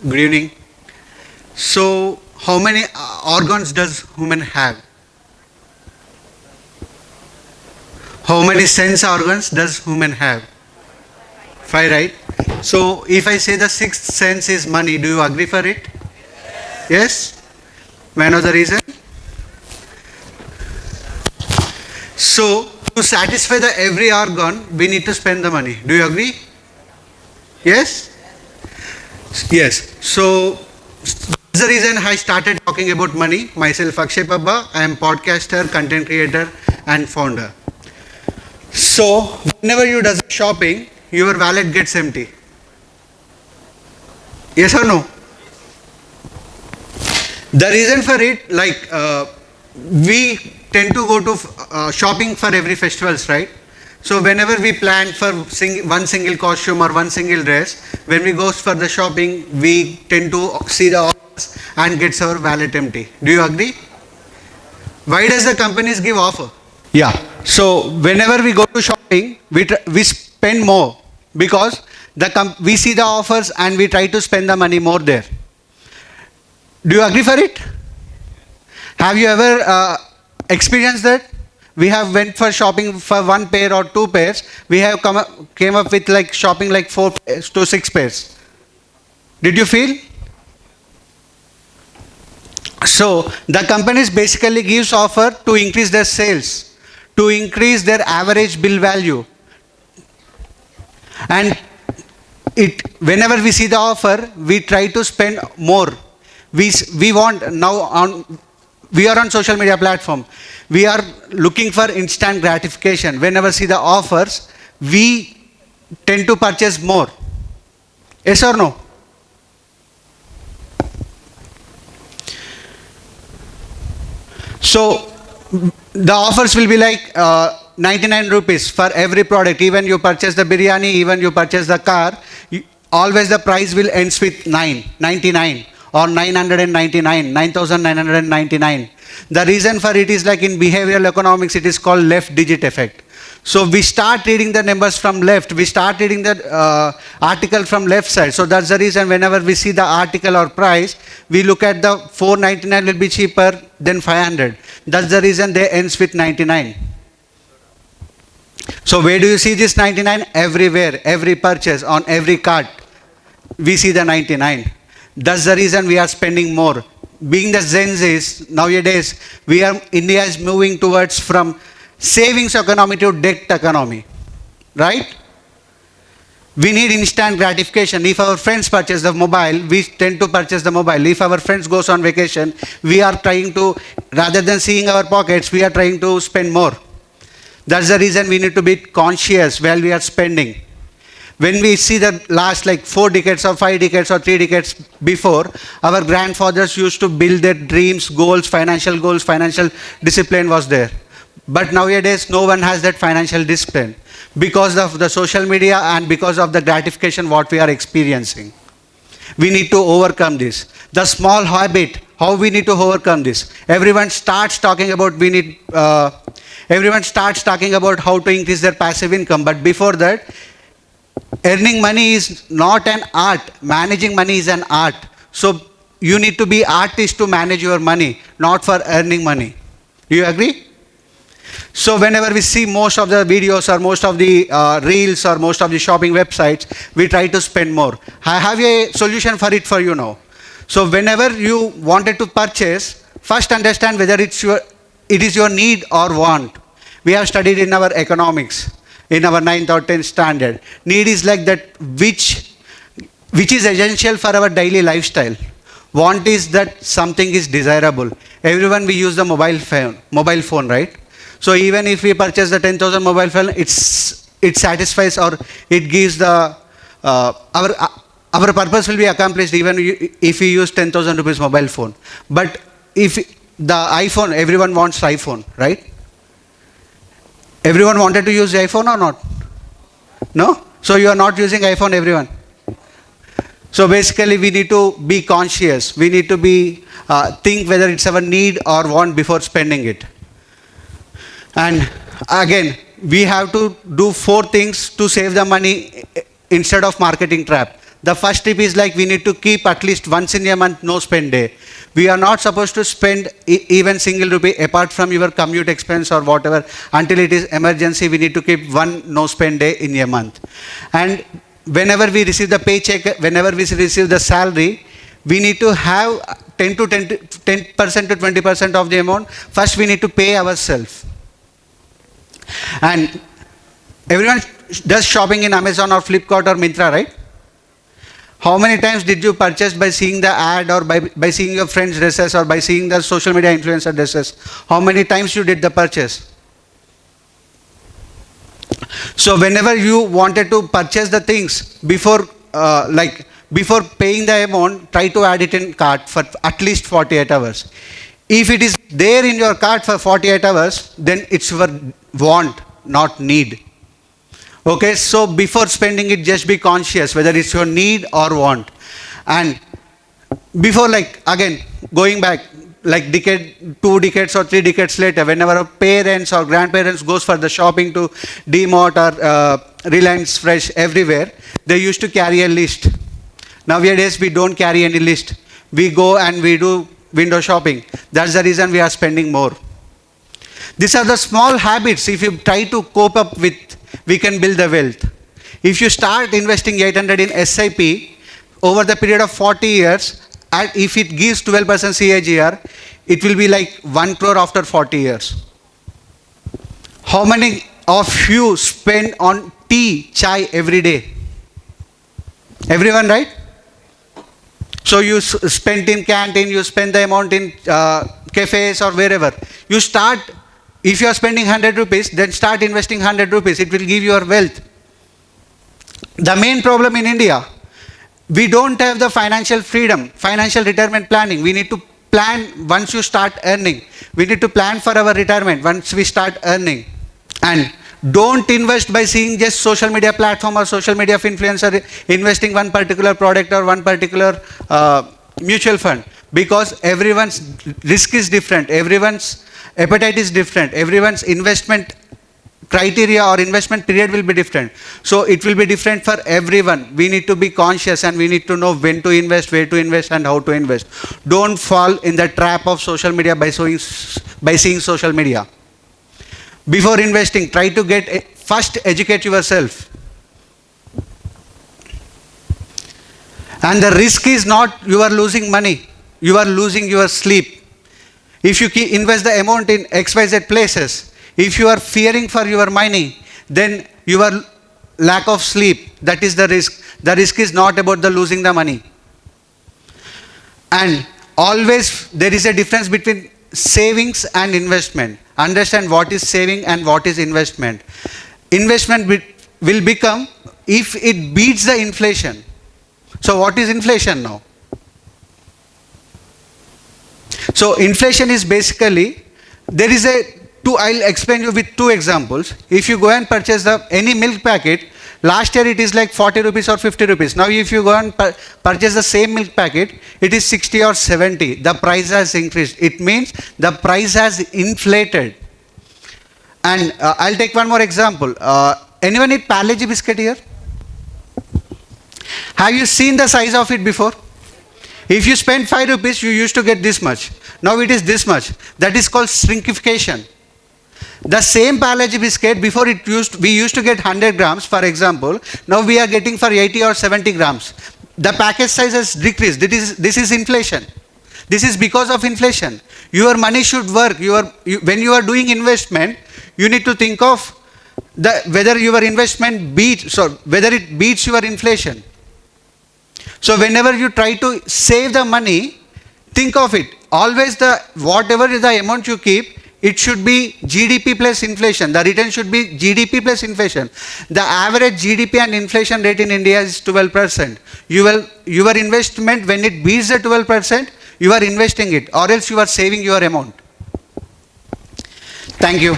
Good evening. So, how many organs does human have? How many sense organs does human have? Five, right? So, if I say the sixth sense is money, do you agree for it? Yes? May I know the reason? So, to satisfy the every organ, we need to spend the money. Do you agree? Yes? Yes. So, that's the reason I started talking about money. Myself, Akshay Pabba. I am podcaster, content creator, and founder. So, whenever you do shopping, your wallet gets empty. Yes or no? The reason for it, we tend to go to shopping for every festivals, right? So whenever we plan for one single costume or one single dress, when we go for the shopping, we tend to see the offers and gets our wallet empty. Do you agree? Why does the companies give offer? Yeah. So whenever we go to shopping, we spend more because we see the offers and we try to spend the money more there. Do you agree for it? Have you ever experienced that? We have went for shopping for one pair or two pairs. We have came up with like shopping like 4 to 6 pairs. Did you feel? So the companies basically gives offer to increase their sales, to increase their average bill value, and whenever we see the offer, we try to spend more. We want now we are on social media platform. We are looking for instant gratification. Whenever see the offers, we tend to purchase more. Yes or no? So the offers will be like 99 rupees for every product. Even you purchase the biryani, even you purchase the car, always the price will ends with 99 or 999, 9,999. The reason for it is like in behavioral economics, it is called left digit effect. So we start reading the numbers from left, we start reading the article from left side. So that's the reason whenever we see the article or price, we look at the 499 will be cheaper than 500. That's the reason they ends with 99. So where do you see this 99? Everywhere, every purchase, on every cart, we see the 99. That's the reason we are spending more. Being the Gen Zs, nowadays, India is moving towards from savings economy to debt economy, right? We need instant gratification. If our friends purchase the mobile, we tend to purchase the mobile. If our friends goes on vacation, we are trying to, rather than seeing our pockets, we are trying to spend more. That's the reason we need to be conscious while we are spending. When we see the last like 4 decades or 5 decades or 3 decades before, our grandfathers used to build their dreams, goals, financial discipline was there. But nowadays, no one has that financial discipline because of the social media and because of the gratification what we are experiencing. We need to overcome this. The small habit, how we need to overcome this. Everyone starts talking about how to increase their passive income. But before that, earning money is not an art. Managing money is an art. So you need to be artist to manage your money, not for earning money. Do you agree? So whenever we see most of the videos or most of the reels or most of the shopping websites, we try to spend more. I have a solution for it for you now. So whenever you wanted to purchase, first understand whether it is your need or want. We have studied in our economics, in our 9th or 10th standard. Need is like that which is essential for our daily lifestyle. Want is that something is desirable. Everyone we use the mobile phone, right? So even if we purchase the 10,000 mobile phone, it satisfies or it gives the our purpose will be accomplished even if we use 10,000 rupees mobile phone. But if the iPhone, everyone wants iPhone, right? Everyone wanted to use the iPhone or not? No? So you are not using iPhone, everyone. So basically we need to be conscious. We need to be think whether it's our need or want before spending it. And again, we have to do 4 things to save the money instead of marketing trap. The first tip is like we need to keep at least once in a month no spend day. We are not supposed to spend even single rupee apart from your commute expense or whatever. Until it is emergency, we need to keep one no spend day in a month. And whenever we receive the paycheck, whenever we receive the salary, we need to have 10% to 20% of the amount. First, we need to pay ourselves. And everyone does shopping in Amazon or Flipkart or Myntra, right? How many times did you purchase by seeing the ad or by seeing your friends' dresses or by seeing the social media influencer dresses? How many times you did the purchase? So whenever you wanted to purchase the things before paying the amount, try to add it in cart for at least 48 hours. If it is there in your cart for 48 hours, then it's your want, not need. Okay, so before spending it, just be conscious whether it's your need or want. And before, again, going back, 2 decades or 3 decades later, whenever our parents or grandparents goes for the shopping to D-Mart or Reliance Fresh, everywhere, they used to carry a list. Nowadays, we don't carry any list. We go and we do window shopping. That's the reason we are spending more. These are the small habits. If you try to cope up with, we can build the wealth. If you start investing 800 in SIP over the period of 40 years, and if it gives 12% CAGR, it will be like 1 crore after 40 years. How many of you spend on tea, chai every day? Everyone, right? So you spend in canteen, you spend the amount in cafes or wherever. You start, if you are spending 100 rupees, then start investing 100 rupees. It will give you your wealth. The main problem in India, we don't have the financial freedom, financial retirement planning. We need to plan once you start earning. We need to plan for our retirement once we start earning. And don't invest by seeing just social media platform or social media influencer investing one particular product or one particular mutual fund, because everyone's risk is different, everyone's appetite is different, everyone's investment criteria or investment period will be different. So it will be different for everyone. We need to be conscious and we need to know when to invest, where to invest and how to invest. Don't fall in the trap of social media by seeing social media. Before investing, try to first educate yourself. And the risk is not you are losing money, you are losing your sleep. If you invest the amount in XYZ places, if you are fearing for your money, then your lack of sleep, that is the risk. The risk is not about the losing the money. And always there is a difference between savings and investment. Understand what is saving and what is investment. Investment will become if it beats the inflation. So what is inflation now? So inflation is basically, I'll explain you with 2 examples. If you go and purchase any milk packet, last year it is like 40 rupees or 50 rupees. Now if you go and purchase the same milk packet, it is 60 or 70. The price has increased. It means the price has inflated. And I'll take one more example. Anyone eat Parle-G biscuit here? Have you seen the size of it before? If you spend 5 rupees, you used to get this much. Now it is this much. That is called shrinkification. The same Parle-G biscuit, before we used to get 100 grams, for example. Now we are getting for 80 or 70 grams. The package size has decreased. This is inflation. This is because of inflation. Your money should work. When you are doing investment, you need to think of whether your investment whether it beats your inflation. So whenever you try to save the money, think of it. Always whatever is the amount you keep, it should be GDP plus inflation. The return should be GDP plus inflation. The average GDP and inflation rate in India is 12%. Your investment, when it beats the 12%, you are investing it, or else you are saving your amount. Thank you.